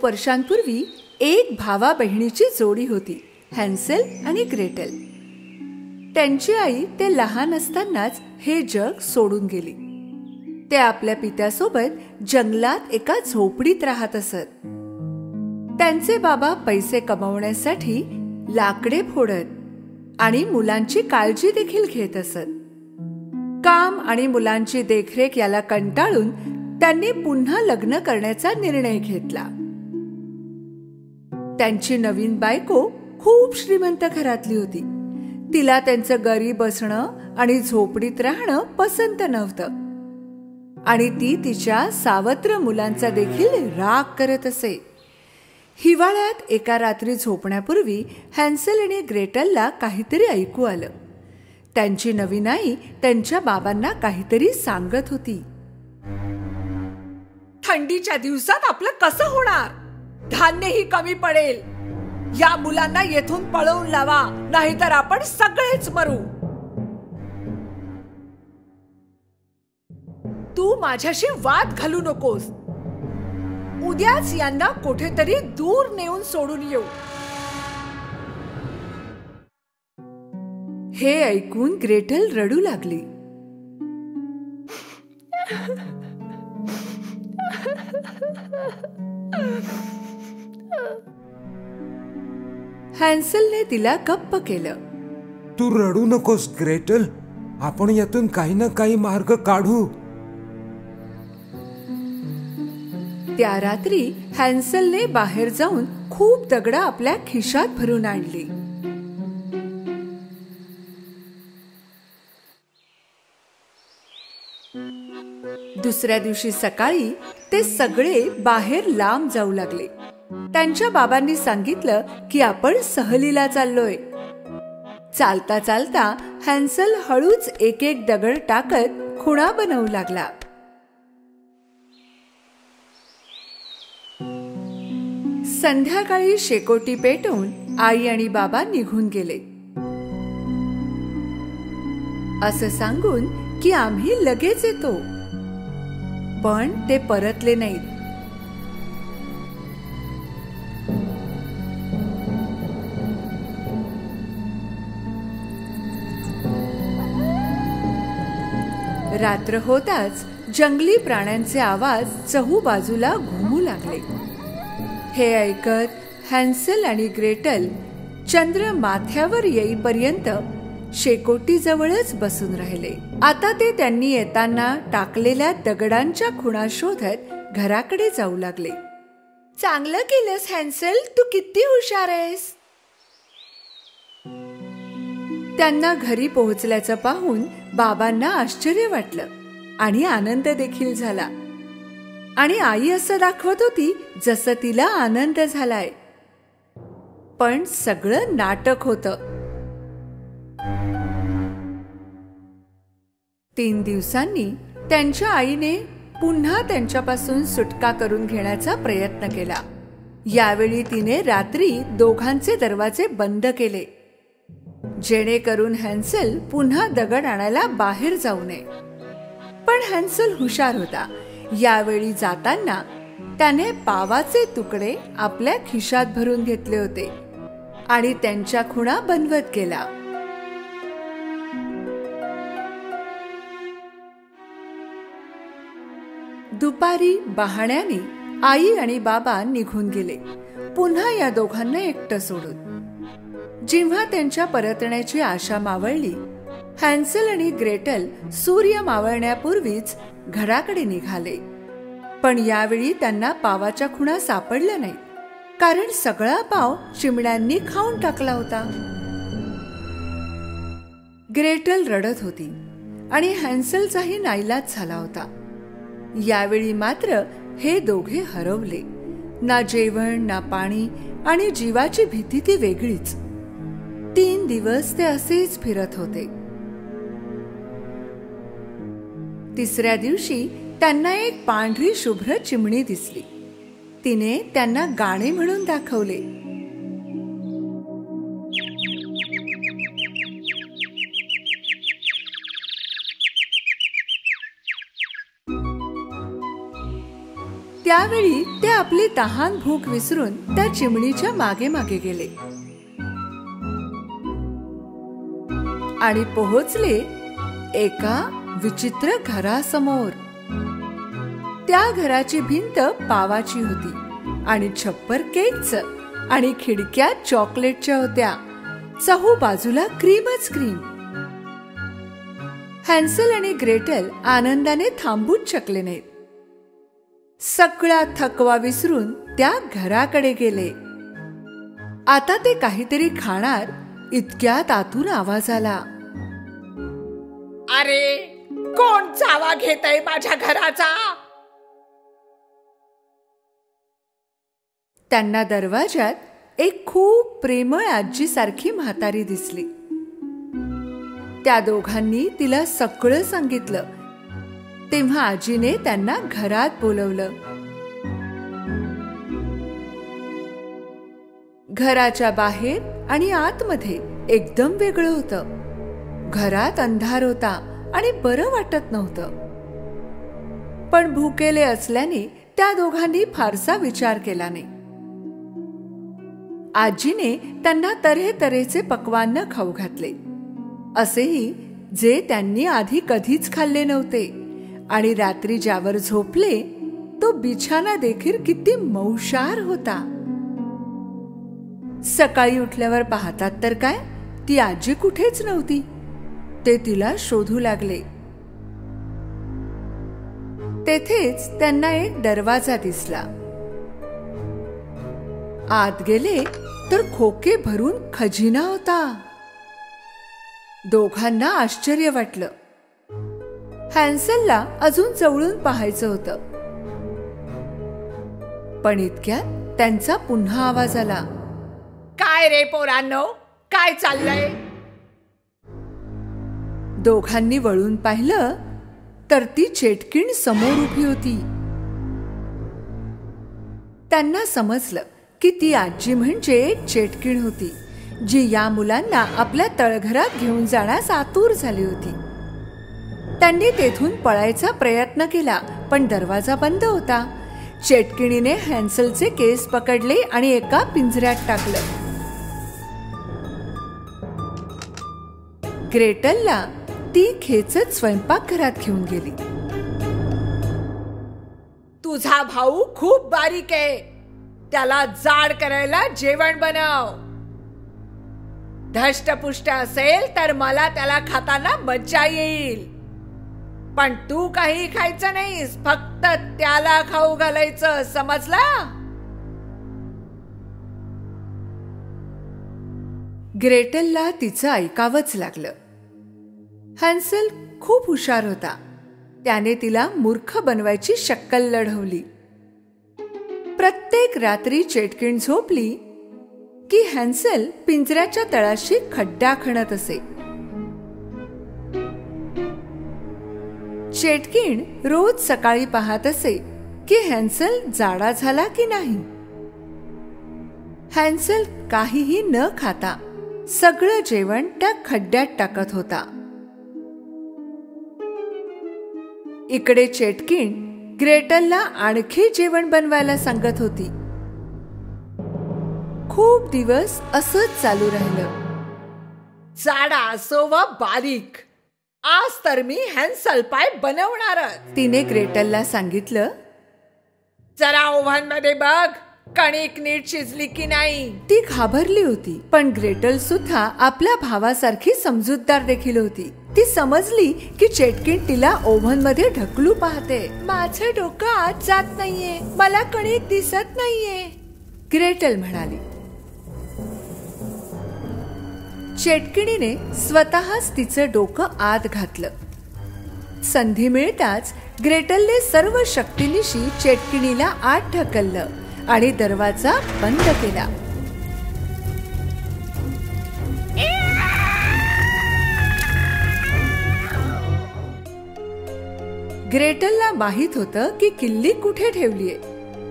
खूप वर्षांपूर्वी एक भावा बहिणीची जोडी होती, हॅन्सेल आणि ग्रेटेल. त्यांची आई ते लहान असतानाच हे जग सोडून गेली. ते आपल्या पित्यासोबत जंगलात एका झोपडीत राहत असत. त्यांचे बाबा पैसे कमवण्यासाठी लाकडे फोडत आणि मुलांची काळजी देखील घेत असत. काम आणि मुलांची देखरेख याला कंटाळून त्यांनी पुन्हा लग्न करण्याचा निर्णय घेतला. त्यांची नवीन बायको खूप श्रीमंत घरातली होती. तिला त्यांचं गरीब असणं आणि झोपडीत राहणं पसंत नव्हतं आणि ती तिच्या सावत्र मुलांचा देखील राग करत असे. हिवाळ्यात एका रात्री झोपण्यापूर्वी हॅन्सेल आणि ग्रेटलला काहीतरी ऐकू आलं. त्यांची नवीन आई त्यांच्या बाबांना काहीतरी सांगत होती. थंडीच्या दिवसात आपलं कसं होणार? धान्यही कमी पडेल. या मुलांना येथून पळवून लावा, नाहीतर आपण सगळेच मरू. तू माझ्याशी वाद घालू नकोस. उद्याच यांना कुठेतरी दूर नेऊन सोडून येऊ. हे ऐकून ग्रेटल रडू लागली. हॅन्सेलने तिला गप्प केलं. तू रडू नकोस ग्रेटल, आपण यातून काही ना काही मार्ग काढू. त्या रात्री हॅन्सेलने बाहेर जाऊन खूप दगडं आपल्या खिशात भरून आणली. दुसऱ्या दिवशी सकाळी ते सगळे बाहेर लांब जाऊ लागले. त्यांच्या बाबांनी सांगितलं की आपण सहलीला चाललोय. चालता चालता हॅन्सेल हळूच एक एक दगड टाकत खुणा बनवू लागला. संध्याकाळी शेकोटी पेटवून आई आणि बाबा निघून गेले. असं सांगून की आम्ही लगेच येतो, पण ते परतले नाहीत. रात्र होताच जंगली प्राण्यांचे आवाज चहूबाजूला घुमू लागले. हे ऐकत हॅन्सेल आणि ग्रेटल चंद्र माथ्यावर येईपर्यंत शेकोटी जवळच बसून राहिले. आता ते त्यांनी येताना टाकलेल्या दगडांच्या खुणा शोधत घराकडे जाऊ लागले. चांगलं केलंस हॅन्सेल, तू किती हुशार आहेस. त्यांना घरी पोहोचल्याचं पाहून बाबांना आश्चर्य वाटलं आणि आनंद देखील झाला. आणि आई असं दाखवत होती जसं तिला आनंद झालाय, पण सगळं नाटक होतं. 3 दिवसांनी त्यांच्या आईने पुन्हा त्यांच्यापासून सुटका करून घेण्याचा प्रयत्न केला. यावेळी तिने रात्री दोघांचे दरवाजे बंद केले, जेणेकरून हॅन्सेल पुन्हा दगड आणायला बाहेर जाऊ नये. पण हॅन्सेल हुशार होता. यावेळी जाताना त्याने पावाचे तुकडे आपल्या खिशात भरून घेतले होते आणि त्यांच्या खुणा बनवत गेला. दुपारी बहाण्याने आई आणि बाबा निघून गेले, पुन्हा या दोघांना एकटं सोडून. जेव्हा त्यांच्या परतण्याची आशा मावळली, हॅन्सेल आणि ग्रेटल सूर्य मावळण्यापूर्वीच घराकडे निघाले. पण यावेळी त्यांना पावाच्या खुणा सापडल्या नाहीत, कारण सगळा पाव चिमण्यांनी खाऊन टाकला होता. ग्रेटल रडत होती आणि हॅन्सेलचाही नाईलाज झाला होता. यावेळी मात्र हे दोघे हरवले. ना जेवण, ना पाणी आणि जीवाची भीती ती वेगळीच. 3 दिवस ते असेच फिरत होते. तिसऱ्या दिवशी त्यांना एक पांढरी शुभ्र चिमणी दिसली. तिने त्यांना गाणे म्हणून दाखवले. त्यावेळी ते आपली तहान भूक विसरून त्या चिमणीच्या मागे मागे गेले आणि पोहोचले एका विचित्र घरासमोर. त्या घराची भिंत पावाची होती आणि छप्पर केकचं आणि खिडक्या चॉकलेटच्या होत्या. चहूबाजूला क्रीमच क्रीम. हॅन्सल आणि ग्रेटल आनंदाने थांबूच शकले नाहीत. सगळा थकवा विसरून त्या घराकडे गेले. आता ते काहीतरी खाणार इतक्यात आतून आवाज आला. अरे, कोण चावा घेतय माझ्या घराचा? त्यांना दरवाजात एक खूप प्रेमळ आजी सारखी म्हातारी दिसली. त्या दोघांनी तिला सगळं सांगितलं. तेव्हा आजीने त्यांना घरात बोलवलं. घराच्या बाहेर आणि आतमध्ये एकदम वेगळं होतं. घरात अंधार होता आणि बरं वाटत नव्हतं. पण भुकेले असल्याने त्या दोघांनी फारसा विचार केला नाही. आजीने त्यांना तऱ्हेतऱ्हेचे पक्वान्न खाऊ घातले, असेही जे त्यांनी आधी कधीच खाल्ले नव्हते. आणि रात्री ज्यावर झोपले तो बिछाना देखील किती मौशार होता. सकाळी उठल्यावर पाहतात तर काय, ती आजी कुठेच नव्हती. ते तिला शोधू लागले. तेथेच त्यांना एक दरवाजा दिसला. आत गेले तर खोके भरून खजिना होता. दोघांना आश्चर्य वाटलं. हॅन्सलला अजून जवळून पाहायचं होतं. पण इतक्यात त्यांचा पुन्हा आवाज आला. काय रे पोरांनो, काय चाललंय? दोघांनी वळून पाहिलं तर ती चेटकीण समोर उभी होती. त्यांना समजलं की ती आजी म्हणजे एक चेटकीण होती, जी या मुलांना आपल्या तळघरात घेऊन जाण्यास आतुर झाली होती. त्यांनी तेथून पळायचा प्रयत्न केला, पण दरवाजा बंद होता. चेटकिणीने हॅन्सलचे केस पकडले आणि एका पिंजऱ्यात टाकलं. ग्रेटलला ती खेचत स्वयंपाकघरात घेऊन गेली. तुझा भाऊ खूप बारीक आहे, त्याला जाड करायला जेवण बनव. धष्टपुष्ट असेल तर मला त्याला खाताना मज्जा येईल. पण तू काही खायचं नाहीस, फक्त त्याला खाऊ घालायचं, समजला? ग्रेटलला तिचं ऐकावंच लागलं. हॅन्सल खूप हुशार होता. त्याने तिला मूर्ख बनवायची शक्कल लढवली. प्रत्येक रात्री चेटकीण झोपली की हॅन्सल पिंजऱ्याच्या तळाशी खड्डा खणत असे. चेटकीण रोज सकाळी पाहत असे की हॅन्सल जाडा झाला की नाही. हॅन्सल काहीही न खाता सगळं जेवण त्या खड्ड्यात टाकत होता. इकडे चेटकीण ग्रेटलला आणखी जेवण बनवायला सांगत होती. खूप दिवस असंच चालू राहिलं. जाडा असो व बारीक, आज तर मी हॅन्सल पाय बनवणारच, तिने ग्रेटलला सांगितलं. जरा ओव्हन मध्ये बघ, कणिक नीट शिजली की नाही. ती घाबरली होती, पण ग्रेटल सुद्धा आपल्या भावासारखी समजूतदार देखील होती. ती समजली की चेटकीण तिला ओव्हन मध्ये ढकलू पाहते. माझं डोकं आत जात नाहीये, मला कणिक दिसत नाहीये, ग्रेटल म्हणाली. चेटकिणीने स्वतःच तिचं डोकं आत घातलं. संधी मिळताच ग्रेटलने सर्व शक्तीनिशी चेटकिणीला आत ढकललं आणि दरवाजा बंद केला. ग्रेटलला माहित होतं की किल्ली कुठे ठेवलीये.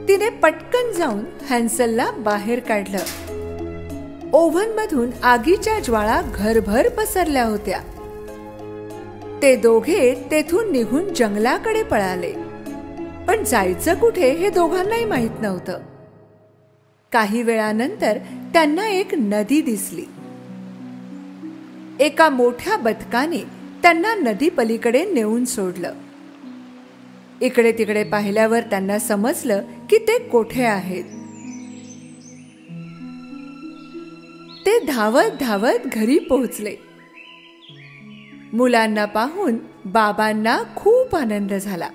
तिने पटकन जाऊन हॅन्सलला बाहेर काढलं. ओव्हन मधून आगीच्या ज्वाळा घरभर पसरल्या होत्या. ते दोघे तेथून निघून जंगलाकडे पळाले. पण जायचं कुठे हे दोघांनाही माहित नव्हतं. काही वेळानंतर त्यांना एक नदी दिसली. एका मोठ्या बदकाने त्यांना नदी पलीकडे नेऊन सोडलं. इकडे तिकडे पाहिल्यावर त्यांना समजलं की ते कोठे आहेत. ते धावत धावत घरी पोहोचले. मुलांना पाहून बाबांना खूप आनंद झाला.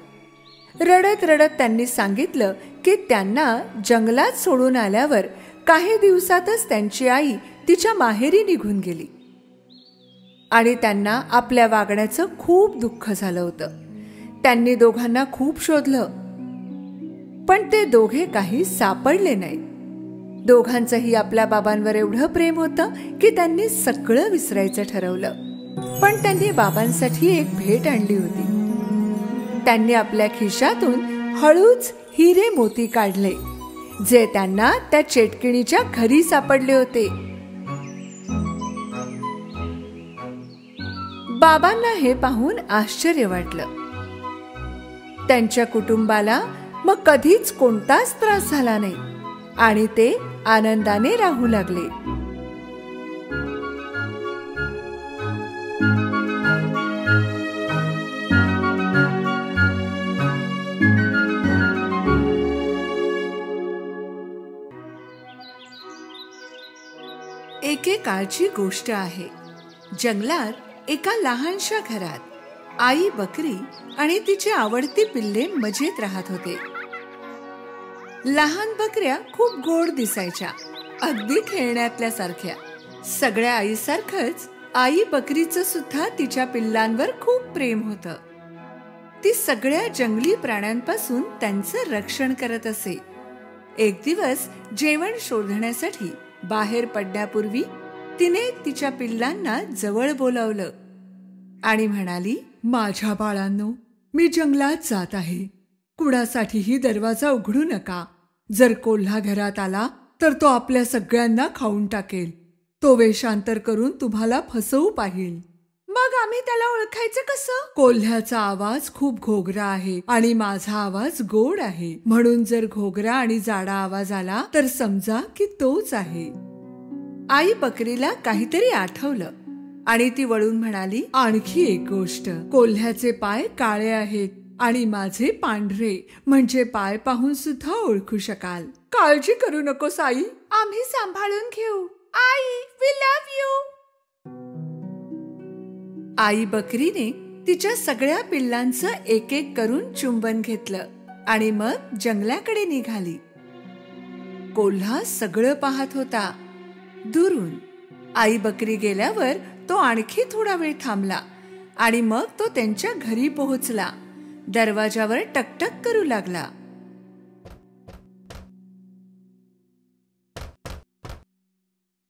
रडत रडत त्यांनी सांगितलं की त्यांना जंगलात सोडून आल्यावर काही दिवसातच त्यांची आई तिच्या माहेरी निघून गेली आणि त्यांना आपल्या वागण्याचं खूप दुःख झालं होतं. त्यांनी दोघांना खूप शोधलं, पण ते दोघे काही सापडले नाहीत. दोघांचंही आपल्या बाबांवर एवढं प्रेम होतं की त्यांनी सगळं विसरायचं ठरवलं. पण त्यांनी बाबांसाठी एक भेट आणली होती. त्यांनी आपल्या खिशातून हळूच हिरे मोती काढले, जे त्यांना त्या चेटकिणीच्या घरी सापडले होते. बाबांना हे पाहून आश्चर्य वाटलं. त्यांच्या कुटुंबाला मग कधीच कोणताच त्रास झाला नाही आणि ते आनंदाने राहू लागले. एकेकाळची गोष्ट आहे. जंगलात एका लहानशा घरात आई बकरी आणि तिची आवडती पिल्ले मजेत राहत होते. लहान बकऱ्या खूप गोड दिसायच्या, अगदी खेळण्यातल्या सारख्या. सगळ्या आईसारखंच आई बकरीचं सुद्धा तिच्या पिल्लांवर खूप प्रेम होतं. ती सगळ्या जंगली प्राण्यांपासून त्यांचं रक्षण करत असे. एक दिवस जेवण शोधण्यासाठी बाहेर पडण्यापूर्वी तिने तिच्या पिल्लांना जवळ बोलावलं आणि म्हणाली, माझ्या बाळांनो, मी जंगलात जात आहे. कुणासाठीही दरवाजा उघडू नका. जर कोल्हा घरात आला तर तो आपल्या सगळ्यांना खाऊन टाकेल. तो वेषांतर करून तुम्हाला फसवू पाहिल. मग आम्ही त्याला ओळखायचं कसं? कोल्ह्याचा आवाज खूप घोगरा आहे आणि माझा आवाज गोड आहे, म्हणून जर घोगरा आणि जाडा आवाज आला तर समजा की तोच आहे. आई बकरीला काहीतरी आठवलं आणि ती वळून म्हणाली, आणखी एक गोष्ट, कोल्ह्याचे पाय काळे आहेत आणि माझे पांढरे, म्हणजे पाय पाहून सुद्धा ओळखू शकाल. काळजी करू नकोस आई, आम्ही सांभाळून घेऊ. आई, वी लव्ह यू. आई बकरीने तिच्या सगळ्या पिल्लांचं एक एक करून चुंबन घेतलं आणि मग जंगलाकडे निघाली. कोल्हा सगळं पाहत होता दुरून. आई बकरी गेल्यावर तो आणखी थोडा वेळ थांबला आणि मग तो त्यांच्या घरी पोहोचला. दरवाजावर टकटक करू लागला.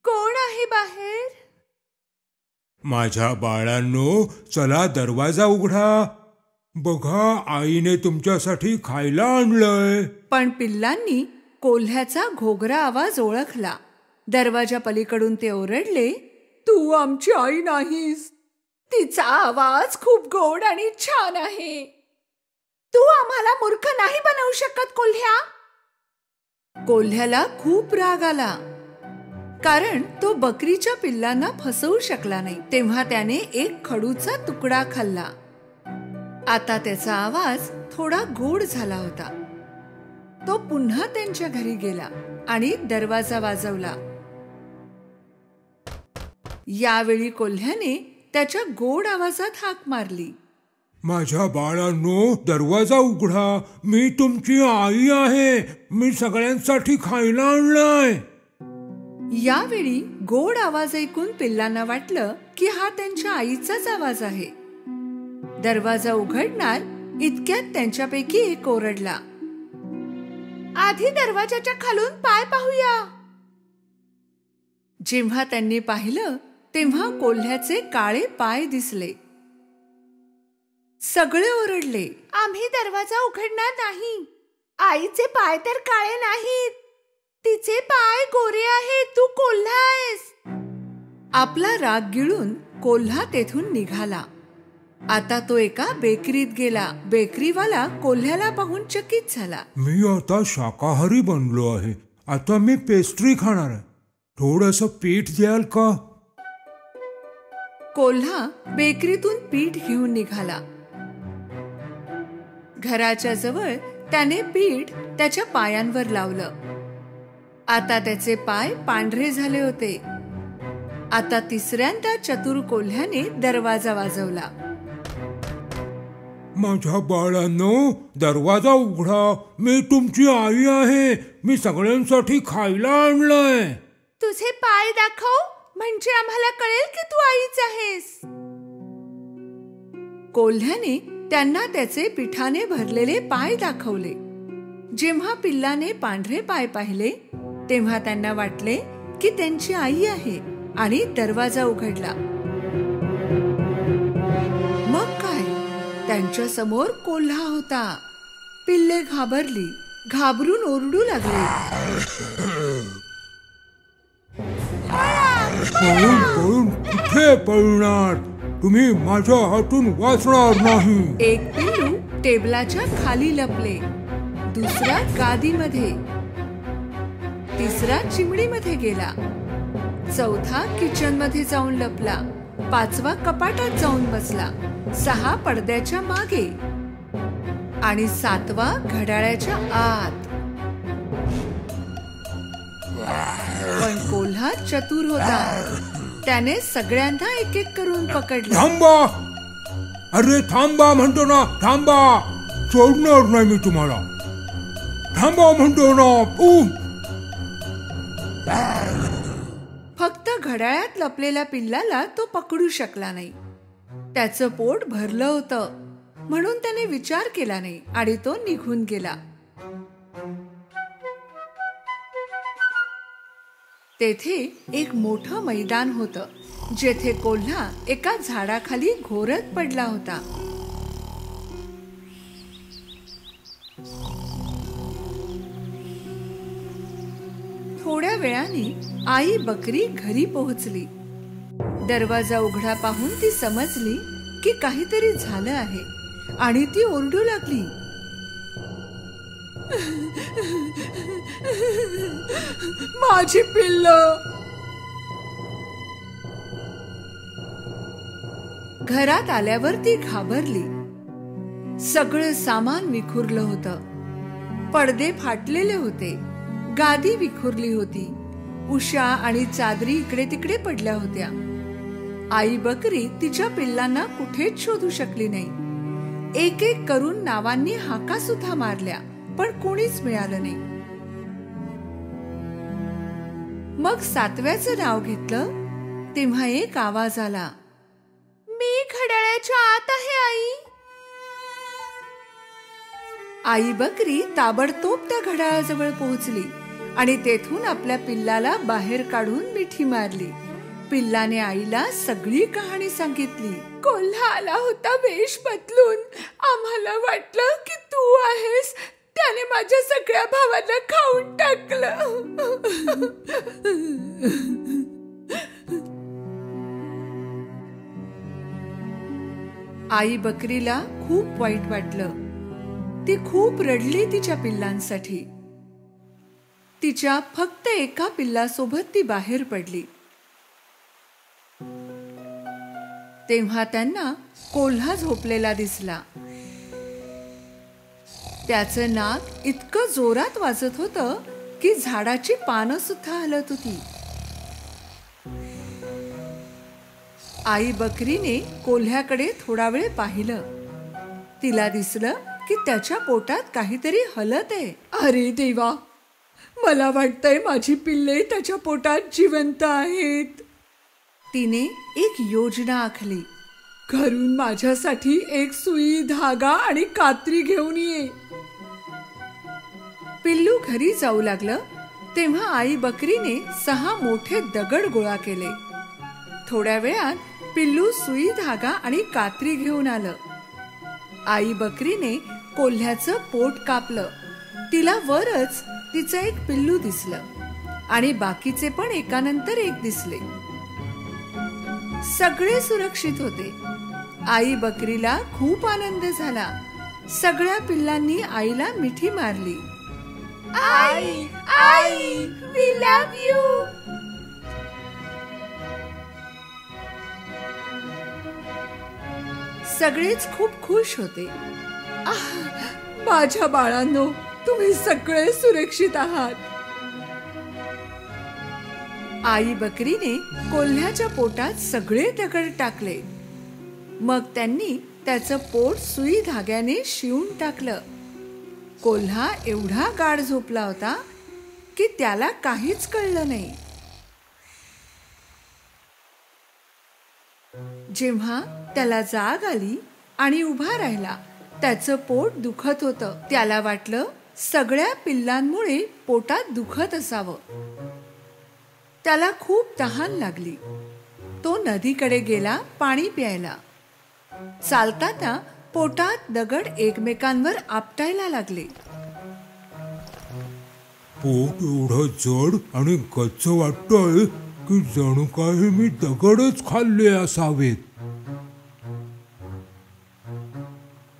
कोण आहे बाहेर? माझ्या बाळांनो, चला दरवाजा उघडा. बघा, आईने तुमच्यासाठी खायला आणलंय. पण पिल्लांनी कोल्ह्याचा घोगरा आवाज ओळखला. दरवाजा पलीकडून ते ओरडले, तू आमची आई नाहीस. तिचा आवाज खूप गोड आणि छान आहे. तू आम्हाला मूर्ख नाही बनवू शकत कोल्ह्या. कोल्ह्याला खूप राग आला, कारण तो बकरीच्या पिल्लांना फसवू शकला नाही. तेव्हा त्याने एक खडूचा तुकडा खाल्ला. आता त्याचा आवाज थोडा गोड झाला होता. तो पुन्हा त्यांच्या घरी गेला आणि दरवाजा वाजवला. यावेळी कोल्ह्याने त्याच्या गोड आवाजात हाक मारली, माझ्या बाळांनो, दरवाजा उघडा. मी तुमची आई आहे. मी सगळ्यांसाठी खायला आणलंय. यावेळी गोड आवाज ऐकून पिल्लांना वाटलं की हा त्यांच्या आईचाच आवाज आहे. दरवाजा उघडणार इतक्यात त्यांच्यापैकी एक ओरडला, आधी दरवाजाच्या खालून पाय पाहूया. जेव्हा त्यांनी पाहिलं तेव्हा कोल्ह्याचे काळे पाय दिसले. सगळे ओरडले, आम्ही दरवाजा उघडणार नाही. आईचे पाय तर काळे नाहीत, तिचे पाय गोरे आहेत. तू कोल्हा आहेस. आपला राग गिळून कोल्हा तेथून निघाला आता तो एका बेकरीत गेला. बेकरीवाला कोल्ह्याला पाहून चकित झाला. मी आता शाकाहारी बनलो आहे. आता मी पेस्ट्री खाणार आहे. थोडंसं पीठ द्याल का? कोल्हा बेकरीतून पीठ घेऊन निघाला. घराच्या जवळ त्याने पीठ त्याच्या पायांवर लावलं. आता त्याचे पाय पांढरे झाले होते. आता तिसऱ्यांदा चतुर कोल्ह्याने दरवाजा वाजवला. माझ्या बाळांनो, दरवाजा उघडा. मी तुमची आई आहे. मी सगळ्यांसाठी खायला आणलंय. तुझे पाय दाखव, म्हणजे आम्हाला कळेल की तू आईच आहेस. कोल्ह्याने त्यांना त्याचे पिठाने भरलेले पाय दाखवले. जेव्हा पिल्लाने पांढरे पाय पाहिले तेव्हा त्यांना वाटले की त्यांची आई आहे आणि दरवाजा उघडला. मग काय, त्यांच्या समोर कोल्हा होता. पिल्ले घाबरली, घाबरून ओरडू लागले. पळून पळून कुठे पळणार? तुम्ही माझ्या हातून वाचणार नाही. एक पिल्लू टेबलाच्या खाली लपले, दुसरा गादीमध्ये, तिसरा चिमणीमध्ये गेला, चौथा किचन मध्ये जाऊन लपला, पाचवा कपाटात जाऊन बसला, 6 पडद्याच्या मागे आणि 7वा घड्याळाच्या आत. पण कोल्हा चतुर होता. त्याने सगळ्यांना एक एक करून पकडलं. थांबा, अरे थांबा म्हणतो ना, थांबा. सोडणार नाही मी तुम्हाला. थांबा म्हणतो ना. फक्त घड्याळात लपलेल्या पिल्लाला तो पकडू शकला नाही. त्याचं पोट भरलं होतं म्हणून त्याने विचार केला नाही आणि तो निघून गेला. तेथे एक मोठं मैदान होतं, जेथे कोल्हा एका झाडाखाली घोरत पडला होता. थोड्या वेळाने आई बकरी घरी पोहोचली. दरवाजा उघडा पाहून ती समजली की काहीतरी झालं आहे आणि ती ओरडू लागली. माझी पिल्लं. घरात आल्यावर ती घाबरली. सगळं सामान विखुरलं होतं. पडदे फाटलेले होते, गादी विखुरली होती, उशा आणि चादरी इकडे तिकडे पडल्या होत्या. आई बकरी तिच्या पिल्लांना कुठेच शोधू शकली नाही. एक एक करून नावांनी हाका सुद्धा मारल्या, पण कोणीच मिळालं नाही. मग 7व्याचं नाव घेतलं तेव्हा एक आवाज आला. मी घड्याळाच्या आत आहे आई. आई बकरी ताबडतोब त्या घड्याळाजवळ पोहोचली आणि तेथून आपल्या पिल्लाला बाहेर काढून मिठी मारली. पिल्लाने आईला सगळी कहाणी सांगितली. कोल्हा आला होता वेश बदलून. आम्हाला वाटलं की तू आहेस. त्याने माझ्या सगळ्या भावांना खाऊन टाकलं. आई बकरीला खूप वाईट वाटलं. ती खूप रडली तिच्या पिल्लांसाठी. तिच्या फक्त एका पिल्लासोबत ती बाहेर पडली. तेव्हा त्यांना कोल्हा झोपलेला दिसला. त्याचं नाक इतकं जोरात वाजत होतं की झाडाची पानं सुद्धा हलत होती. आई बकरीने कोल्ह्याकडे थोडा वेळ पाहिलं. तिला दिसलं की त्याच्या पोटात काहीतरी हलत आहे. अरे देवा, मला वाटतंय माझी पिल्ले त्याच्या पोटात जिवंत आहेत. तिने एक योजना आखली. घरून माझ्यासाठी एक सुई, धागा आणि कात्री घेऊन ये. पिल्लू घरी जाऊ लागलं तेव्हा आई बकरीने 6 मोठे दगड गोळा केले. थोड्या वेळात पिल्लू सुई, धागा आणि कात्री घेऊन आलं. आई बकरीने कोल्ह्याचं पोट कापलं. तिला वरच तिचं एक पिल्लू दिसलं आणि बाकीचे पण एकानंतर एक दिसले. सगळे सुरक्षित होते. आई बकरीला खूप आनंद झाला. सगळ्या पिल्लांनी आईला मिठी मारली. आई, आई, वी लव्ह यू. सगळेच खूप खुश होते. माझ्या बाळांनो, तुम्ही सगळे सुरक्षित आहात. आई बकरीने कोल्ह्याच्या पोटात सगळे दगड टाकले. मग त्यांनी त्याचं पोट सुई धाग्याने शिवून टाकलं. कोल्हा एवढा गाढ झोपला होता की त्याला काहीच कळलं नाही. जेव्हा त्याला जाग आली आणि उभा राहिला, त्याचं पोट दुखत होतं. त्याला वाटलं सगळ्या पिल्लांमुळे पोटात दुखत असावं. त्याला खूप तहान लागली. तो नदीकडे गेला पाणी प्यायला. चालताना पोटात दगड एकमेकांवर आपटायला लागले. पोट एवढं जड आणि गच्च वाटतंय की जणू काही मी दगडच खाल्ले असावेत.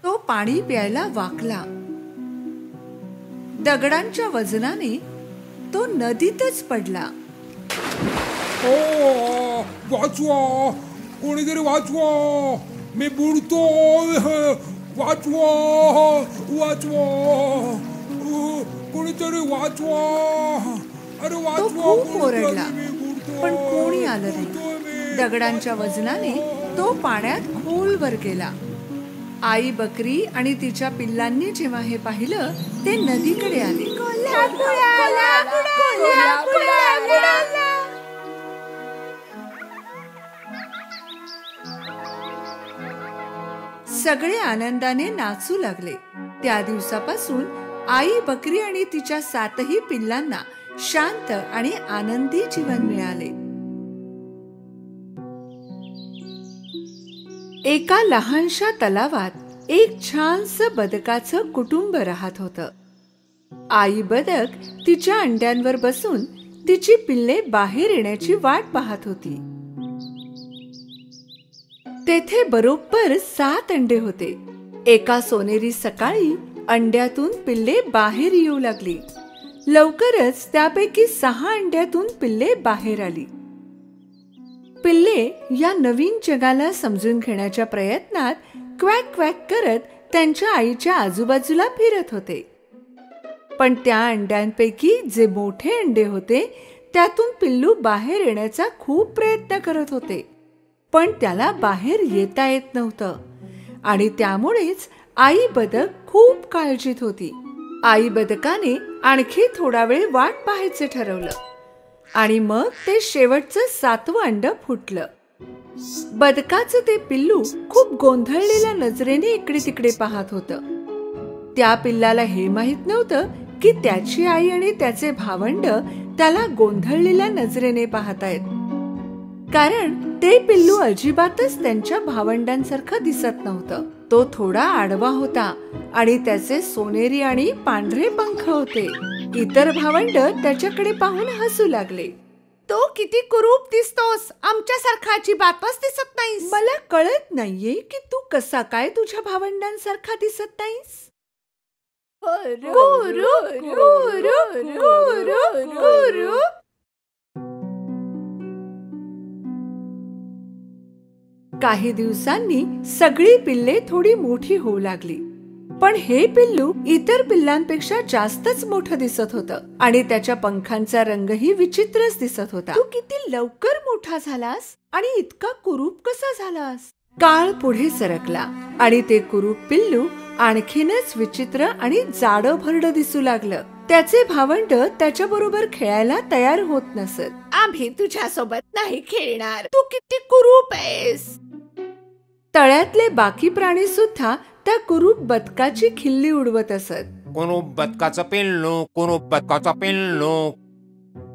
तो पाणी प्यायला वाकला. दगडांच्या वजनाने तो नदीतच पडला. ओ, वाचवा, कोणीतरी वाचवा, मी बुडतोय, वाचवा, वाचवा, कोणीतरी वाचवा, अरे वाचवा. तो खूप ओरडला, पण कोणी आलं नाही. दगडांच्या वजनाने तो पाण्यात खोलवर गेला. आई बकरी आणि तिच्या पिल्लांनी जेव्हा हे पाहिलं, ते नदीकडे आले. सगळे आनंदाने नाचू लागले. त्या दिवसापासून आई बकरी आणि तिच्या 7ही पिल्लांना शांत आणि आनंदी जीवन मिळाले. एका लहानशा तलावात एक छानसं बदकाचं कुटुंब राहत होतं. आई बदक तिच्या अंड्यांवर बसून तिची पिल्ले बाहेर येण्याची वाट पाहत होती. तेथे बरोबर 7 अंडे होते. एका सोनेरी सकाळी अंड्यातून पिल्ले बाहेर येऊ लागली. लवकरच त्यापैकी 6 अंड्यातून पिल्ले बाहेर आली. पिल्ले या नवीन जगाला समजून घेण्याच्या प्रयत्नात क्वॅक क्वॅक करत त्यांच्या आईच्या आजूबाजूला फिरत होते. पण त्या अंड्यांपैकी जे मोठे अंडे होते त्यातून पिल्लू बाहेर येण्याचा खूप प्रयत्न करत होते, पण त्याला बाहेर येता येत नव्हतं. आणि त्यामुळेच आई बदक खूप काळजीत होती. आई बदकाने आणखी थोडा वेळ वाट पाहायचं ठरवलं आणि मग ते शेवटचं 7वं अंड फुटलं. बदकाचं ते पिल्लू खूप गोंधळलेल्या नजरेने इकडे तिकडे पाहत होतं. त्या पिल्लाला हे माहित नव्हतं की त्याची आई आणि त्याचे भावंड त्याला गोंधळलेल्या नजरेने पाहतायत, कारण ते पिल्लू अजिबातच त्यांच्या भावंडांसारखं दिसत नव्हतं. तो थोडा आडवा होता आणि त्याचे सोनेरी आणि पांढरे पंख होते. इतर भावंड त्याच्याकडे पाहून हसू लागले. तो किती कुरूप दिसतोस, आमच्यासारखा अजिबातच दिसत नाहीस. मला कळत नाहीये की तू कसा काय तुझ्या भावंडांसारखा दिसत नाहीस. काही दिवसांनी सगळी पिल्ले थोडी मोठी होऊ लागली, पण हे पिल्लू इतर पिल्लांपेक्षा जास्तच मोठं दिसत होतं आणि त्याच्या पंखांचा रंगही विचित्रच दिसत होता. तू किती लवकर मोठा झालास आणि इतका कुरूप कसा झालास? काळ पुढे सरकला आणि ते कुरूप पिल्लू आणखीनच विचित्र आणि जाडं भरडं दिसू लागलं. त्याचे भावंड त्याच्या बरोबर खेळायला तयार होत नसत. आम्ही तुझ्या सोबत नाही खेळणार, तू किती कुरूप आहेस. तळ्यातले बाकी प्राणी सुद्धा त्या कुरूप बदकाची खिल्ली उडवत असत. कुरूप बदकाचं पिल्लू, कुरूप बदकाचं पिल्लू,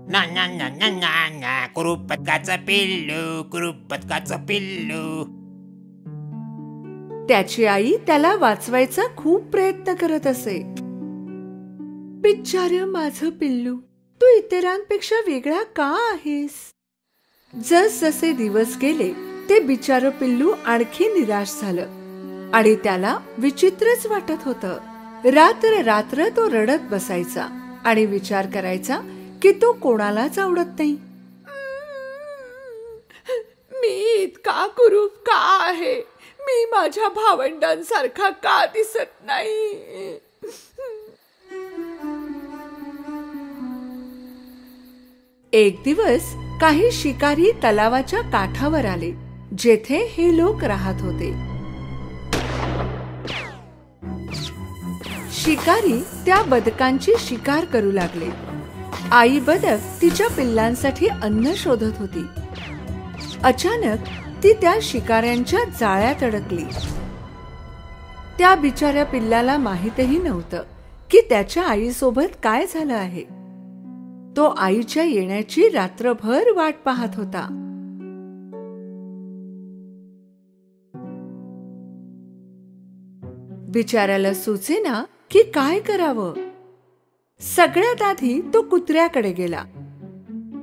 ना ना ना ना ना ना, कुरूप बदकाचं पिल्लू, कुरूप बदकाचं पिल्लू. त्याची आई त्याला वाचवायचा खूप प्रयत्न करत असे. बिचारं माझं पिल्लू, तू इतरांपेक्षा वेगळा का आहेस? जसजसे दिवस गेले ते बिचारं पिल्लू आणखी निराश झालं आणि त्याला विचित्रच वाटत होतं. रात्र रात्र तो रडत बसायचा आणि विचार करायचा की तो कोणालाच आवडत नाही. मी इतका कुरूप का आहे? मी माझ्या भावंडांसारखा का दिसत नाही? एक दिवस काही शिकारी तलावाच्या काठावर आले, जेथे हे लोक राहत होते. शिकारी त्या बदकांची शिकार करू लागले. आई बदक तिच्या पिल्लांसाठी अन्न शोधत होती. अचानक ती त्या शिकाऱ्यांच्या जाळ्यात अडकली. त्या बिचाऱ्या पिल्लाला माहीतही नव्हतं की त्याच्या आईसोबत काय झालं आहे. तो आईच्या येण्याची रात्रभर वाट पाहत होता. बिचाऱ्याला सुचेना की काय करावं. सगळ्यात आधी तो कुत्र्याकडे गेला.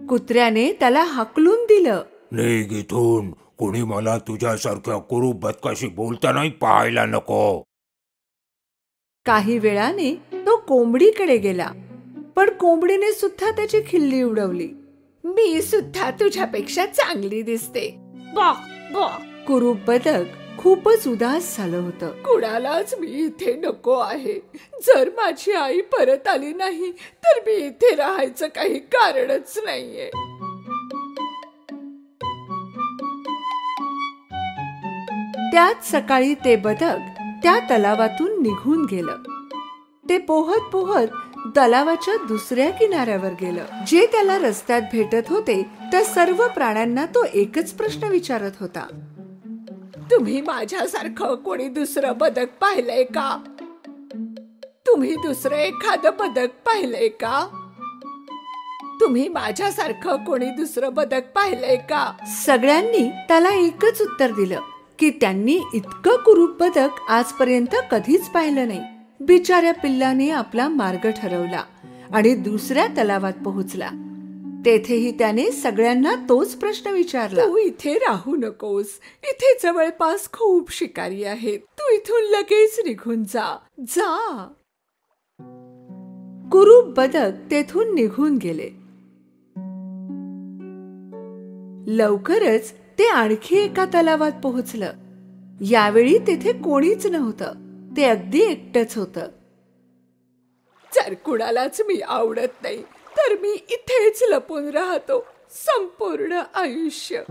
कुत्र्याने त्याला हाकलून दिलं. निघ इथून. कोणी मला तुझ्यासारख्या कुरूप बदकाशी बोलतानाही पाहायला नको. काही वेळाने तो कोंबडीकडे गेला, पण कोंबडीने सुद्धा त्याची खिल्ली उडवली. मी सुद्धा तुझ्यापेक्षा चांगली दिसते. बॉक बॉक. कुरूप बदक खूपच उदास झालं होतं. कुणालाच मी इथे नको आहे. जर माझी आई परत आली नाही तर मी इथे राहायचं काही कारणच नाहीये. त्याच सकाळी ते बदक त्या तलावातून निघून गेलं. ते पोहत पोहत तलावाच्या दुसऱ्या किनाऱ्यावर गेलं. जे त्याला रस्त्यात भेटत होते त्या सर्व प्राण्यांना तो एकच प्रश्न विचारत होता. तुम्ही माझ्यासारखं कोणी दुसरं बदक पाहिलंय का? तुम्ही दुसरं एखादं बदक पाहिलंय का? तुम्ही माझ्यासारखं कोणी दुसरं बदक पाहिलंय का? सगळ्यांनी त्याला एकच उत्तर दिलं की त्यांनी इतकं कुरूप बदक आजपर्यंत कधीच पाहिलं नाही. बिचाऱ्या पिल्लाने आपला मार्ग ठरवला आणि दुसऱ्या तलावात पोहोचला. तेथेही त्याने सगळ्यांना तोच प्रश्न विचारला. तू इथे राहू नकोस. इथे जवळपास खूप शिकारी आहेत. तू इथून लगेच निघून जा. जा. कुरूप बदक तेथून निघून गेले. लवकरच ते आणखी एका तलावात पोहोचलं. यावेळी तेथे कोणीच नव्हतं. ते अगदी एकटंच होतं. जर कुणालाच मी आवडत नाही तर मी इथेच लपून राहतो संपूर्ण आयुष्य.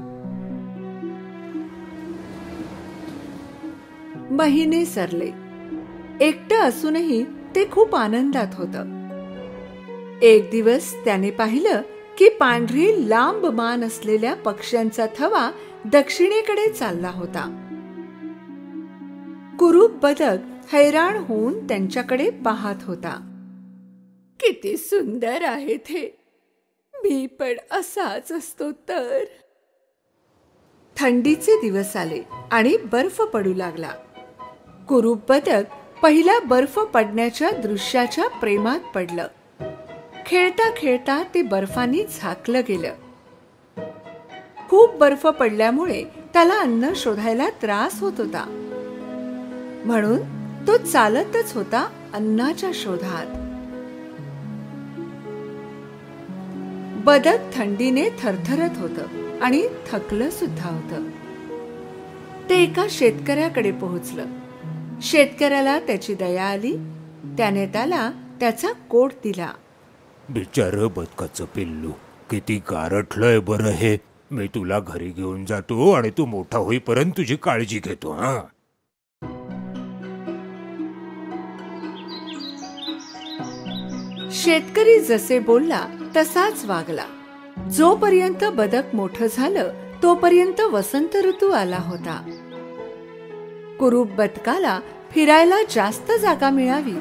महिने सरले. एकटं असूनही ते खूप आनंदात होतं. एक दिवस त्याने पाहिलं की पांढरी लांब मान असलेल्या पक्ष्यांचा थवा दक्षिणेकडे चालला होता. कुरूप बदक हैराण होऊन त्यांच्याकडे पाहत होता. किती सुंदर आहेत हे. मी पण असाच असतो तर. थंडीचे दिवस आले आणि बर्फ पडू लागला. कुरूप बदक पहिल्या बर्फ पडण्याच्या दृश्याच्या प्रेमात पडलं. खेळता खेळता ते बर्फाने झाकलं गेलं. खूप बर्फ पडल्यामुळे त्याला अन्न शोधायला त्रास होत होता. म्हणून तो चालतच होता अन्नाच्या शोधात. बदक थंडीने थरथरत होतं आणि थकलं सुद्धा होतं. ते एका शेतकऱ्याकडे पोहोचलं. शेतकऱ्याला त्याची दया आली. त्याने त्याला त्याचा कोट दिला. बिचारं बदकाचं पिल्लू, किती गारठलंय बरं हे. मी तुला घरी घेऊन जातो आणि तू मोठा होईपर्यंत तुझी काळजी घेतो. हा. शेतकरी जसे बोलला तसाच वागला. जोपर्यंत बदक मोठं झालं तोपर्यंत वसंत ऋतू आला होता. कुरूप बदकाला फिरायला जास्त जागा मिळावी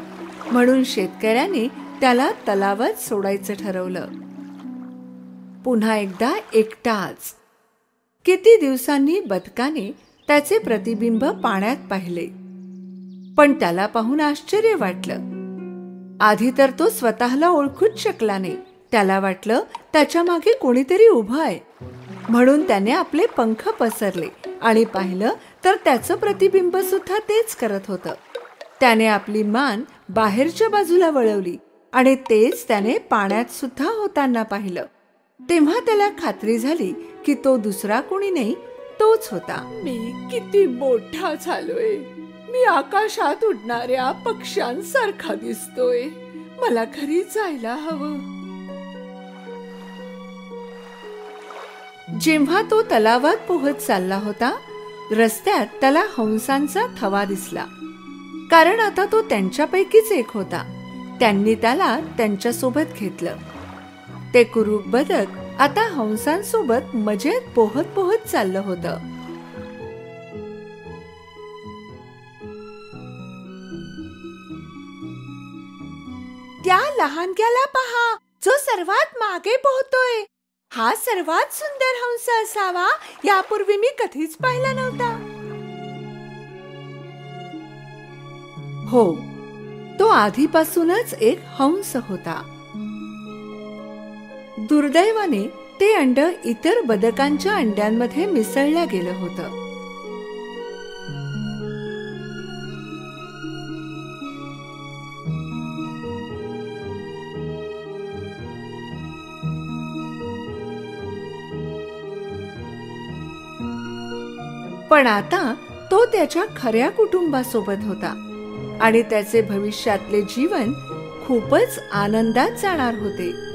म्हणून शेतकऱ्याने त्याला तलावात सोडायचं ठरवलं. पुन्हा एकदा एकटाच. किती दिवसांनी बदकाने त्याचे प्रतिबिंब पाण्यात पाहिले, पण त्याला पाहून आश्चर्य वाटलं. आधी तर तो स्वतःला ओळखूच शकला नाही. त्याला वाटलं त्याच्या मागे कोणीतरी उभं आहे. म्हणून त्याने आपले पंख पसरले आणि पाहिलं तर त्याचं प्रतिबिंब सुद्धा तेच करत होतं. त्याने आपली मान बाहेरच्या बाजूला वळवली आणि तेच त्याने पाण्यात सुद्धा होताना पाहिलं. तेव्हा त्याला खात्री झाली की तो दुसरा कोणी नाही, तोच होता. मी किती मोठा झालोय. मी आकाशात उडणाऱ्या पक्ष्यांसारखा दिसतोय. मला घरी जायला हवं. जेव्हा तो तलावात पोहत चालला होता, रस्त्यात त्याला हंसांचा थवा दिसला. कारण आता तो त्यांच्यापैकीच एक होता. त्यांनी त्याला त्यांच्यासोबत घेतलं. ते कुरूप बदक आता हंसांसोबत मजेत पोहत पोहत चाललं होतं. त्या लहानग्याला पहा, जो सर्वात मागे पोहतोय. हा सर्वात सुंदर हंस असावा. यापूर्वी मी कधीच पाहिला नव्हता. हो, तो आधीपासूनच एक हंस होता. दुर्दैवाने ते अंड इतर बदकांच्या अंड्यांमध्ये मिसळलं गेलं होतं. पण आता तो त्याच्या खऱ्या कुटुंबासोबत होता आणि त्याचे भविष्यातले जीवन खूपच आनंदात जाणार होते.